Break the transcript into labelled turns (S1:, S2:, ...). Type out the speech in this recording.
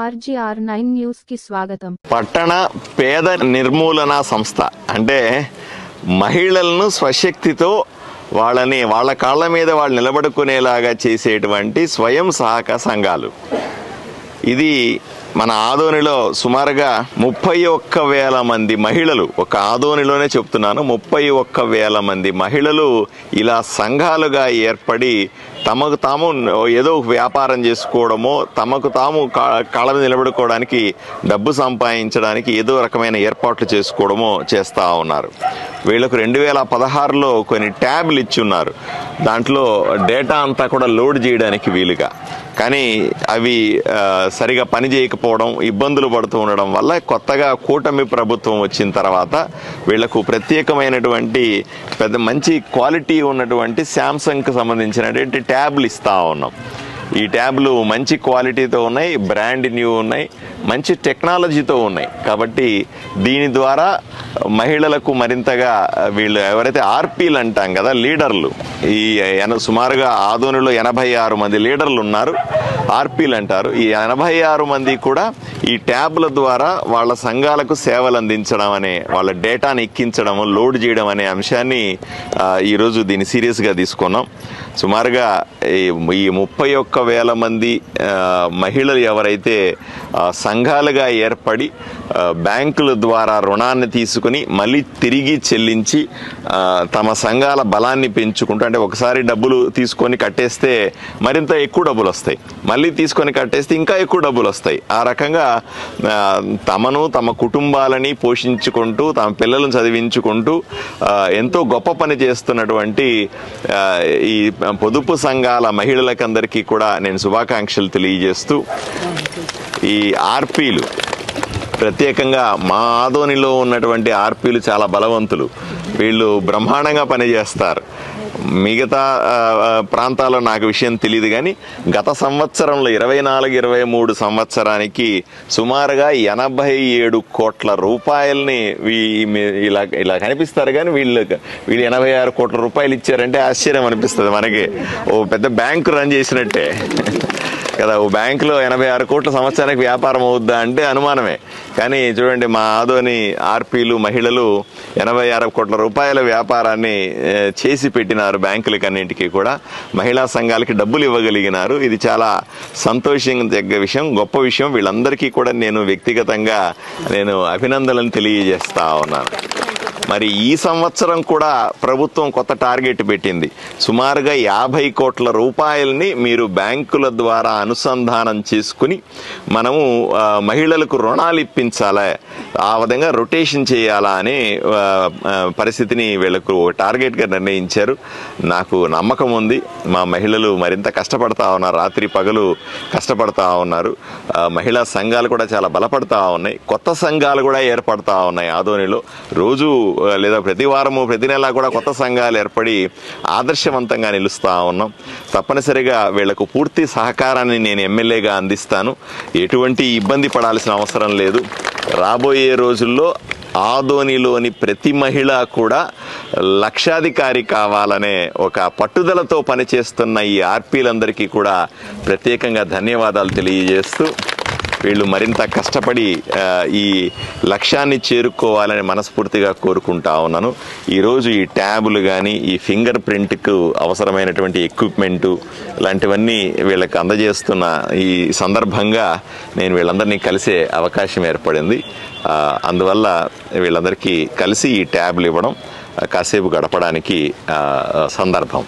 S1: RGR9 news కి స్వాగతం.
S2: పట్టణ పేద నిర్మూలన సంస్థ అంటే మహిళలను స్వశక్తితో వాళ్ళ కాళ్ళ మీద వాళ్ళు నిలబడుకునేలాగా చేసేటువంటి స్వయం సహాయక సంఘాలు. ఇది మన ఆదోనిలో సుమారుగా 31,000 మంది మహిళలు, ఒక ఆదోనిలోనే చెప్తున్నాను, 31,000 మంది మహిళలు ఇలా సంఘాలుగా ఏర్పడి తమకు తాము ఏదో వ్యాపారం చేసుకోవడమో, తమకు తాము కాళ్ళ మీద నిలబడుకోవడానికి, డబ్బు సంపాదించడానికి ఏదో రకమైన ఏర్పాట్లు చేసుకోవడమో చేస్తూ ఉన్నారు. వీళ్ళకు 2016లో కొన్ని ట్యాబ్లు ఇచ్చి ఉన్నారు. దాంట్లో డేటా అంతా కూడా లోడ్ చేయడానికి వీలుగా, కానీ అవి సరిగా పని చేయకపోవడం, ఇబ్బందులు పడుతూ ఉండడం వల్ల కొత్తగా కూటమి ప్రభుత్వం వచ్చిన తర్వాత వీళ్లకు ప్రత్యేకమైనటువంటి మంచి క్వాలిటీ ఉన్నటువంటి శాంసంగ్కి సంబంధించినటువంటి ట్యాబ్లు ఇస్తా ఉన్నాం. ఈ ట్యాబ్లు మంచి క్వాలిటీతో ఉన్నాయి, బ్రాండ్ న్యూ ఉన్నాయి, మంచి టెక్నాలజీతో ఉన్నాయి. కాబట్టి దీని ద్వారా మహిళలకు మరింతగా వీళ్ళు ఎవరైతే ఆర్పీలు అంటాం కదా, లీడర్లు, ఈ సుమారుగా ఆదోనిలో 86 మంది లీడర్లు ఉన్నారు, ఆర్పీలు అంటారు. ఈ 86 మంది కూడా ఈ ట్యాబ్ల ద్వారా వాళ్ళ సంఘాలకు సేవలు అందించడం అనే, వాళ్ళ డేటాను ఎక్కించడం, లోడ్ చేయడం అనే అంశాన్ని ఈరోజు దీన్ని సీరియస్గా తీసుకున్నాం. సుమారుగా ఈ 31,000 మంది మహిళలు ఎవరైతే సంఘాలుగా ఏర్పడి బ్యాంకుల ద్వారా రుణాన్ని తీసుకుని మళ్ళీ తిరిగి చెల్లించి తమ సంఘాల బలాన్ని పెంచుకుంటూ, అంటే ఒకసారి డబ్బులు తీసుకొని కట్టేస్తే మరింత ఎక్కువ డబ్బులు వస్తాయి, మళ్ళీ తీసుకొని కట్టేస్తే ఇంకా ఎక్కువ డబ్బులు వస్తాయి. ఆ రకంగా తమను తమ కుటుంబాలని పోషించుకుంటూ, తమ పిల్లలను చదివించుకుంటూ ఎంతో గొప్ప పని చేస్తున్నటువంటి ఈ పొదుపు సంఘాల మహిళలకందరికీ కూడా నేను శుభాకాంక్షలు తెలియజేస్తూ, ఈ ఆర్పీలు ప్రత్యేకంగా మా ఆదోనిలో ఉన్నటువంటి ఆర్పీలు చాలా బలవంతులు. వీళ్ళు బ్రహ్మాండంగా పనిచేస్తారు. మిగతా ప్రాంతాల్లో నాకు విషయం తెలియదు, కానీ గత సంవత్సరంలో 24-23 సంవత్సరానికి సుమారుగా 87 కోట్ల రూపాయలని ఇలా కనిపిస్తారు, కానీ వీళ్ళు 86 కోట్ల రూపాయలు ఇచ్చారంటే ఆశ్చర్యం అనిపిస్తుంది మనకి. ఓ పెద్ద బ్యాంకు రన్ చేసినట్టే కదా. ఓ బ్యాంకులో 86 కోట్ల సంవత్సరానికి వ్యాపారం అవుద్దా అంటే అనుమానమే. కానీ చూడండి, మా ఆదోని ఆర్పీలు మహిళలు 86 కోట్ల రూపాయల వ్యాపారాన్ని చేసి పెట్టినారు. బ్యాంకులకి అన్నింటికీ కూడా మహిళా సంఘాలకి డబ్బులు ఇవ్వగలిగినారు. ఇది చాలా సంతోషించదగ్గ విషయం, గొప్ప విషయం. వీళ్ళందరికీ కూడా నేను వ్యక్తిగతంగా అభినందనలు తెలియజేస్తా ఉన్నాను. మరి ఈ సంవత్సరం కూడా ప్రభుత్వం కొత్త టార్గెట్ పెట్టింది. సుమారుగా 50 కోట్ల రూపాయలని మీరు బ్యాంకుల ద్వారా అనుసంధానం చేసుకుని మనము మహిళలకు రుణాలు ఇప్పించాలా, ఆ విధంగా రొటేషన్ చేయాలా అనే పరిస్థితిని వీళ్ళకు టార్గెట్గా నిర్ణయించారు. నాకు నమ్మకం ఉంది, మా మహిళలు మరింత కష్టపడతా ఉన్నారు, రాత్రి పగలు కష్టపడతా ఉన్నారు. మహిళా సంఘాలు కూడా చాలా బలపడతా ఉన్నాయి, కొత్త సంఘాలు కూడా ఏర్పడతా ఉన్నాయి ఆదోనిలో. రోజు లేదా ప్రతి వారము, ప్రతి నెల కూడా కొత్త సంఘాలు ఏర్పడి ఆదర్శవంతంగా నిలుస్తూ ఉన్నాం. తప్పనిసరిగా వీళ్లకు పూర్తి సహకారాన్ని నేను ఎమ్మెల్యేగా అందిస్తాను. ఎటువంటి ఇబ్బంది పడాల్సిన అవసరం లేదు. రాబోయే రోజుల్లో ఆదోనిలోని ప్రతి మహిళ కూడా లక్షాధికారి కావాలనే ఒక పట్టుదలతో పనిచేస్తున్న ఈ ఆర్పీలందరికీ కూడా ప్రత్యేకంగా ధన్యవాదాలు తెలియజేస్తూ, వీళ్ళు మరింత కష్టపడి ఈ లక్ష్యాన్ని చేరుకోవాలని మనస్ఫూర్తిగా కోరుకుంటా ఉన్నాను. ఈరోజు ఈ ట్యాబులు కానీ, ఈ ఫింగర్ ప్రింట్కు అవసరమైనటువంటి ఎక్విప్మెంటు ఇలాంటివన్నీ వీళ్ళకి అందజేస్తున్న ఈ సందర్భంగా నేను వీళ్ళందరినీ కలిసే అవకాశం ఏర్పడింది. అందువల్ల వీళ్ళందరికీ కలిసి ఈ ట్యాబ్లు ఇవ్వడం కాసేపు గడపడానికి సందర్భం.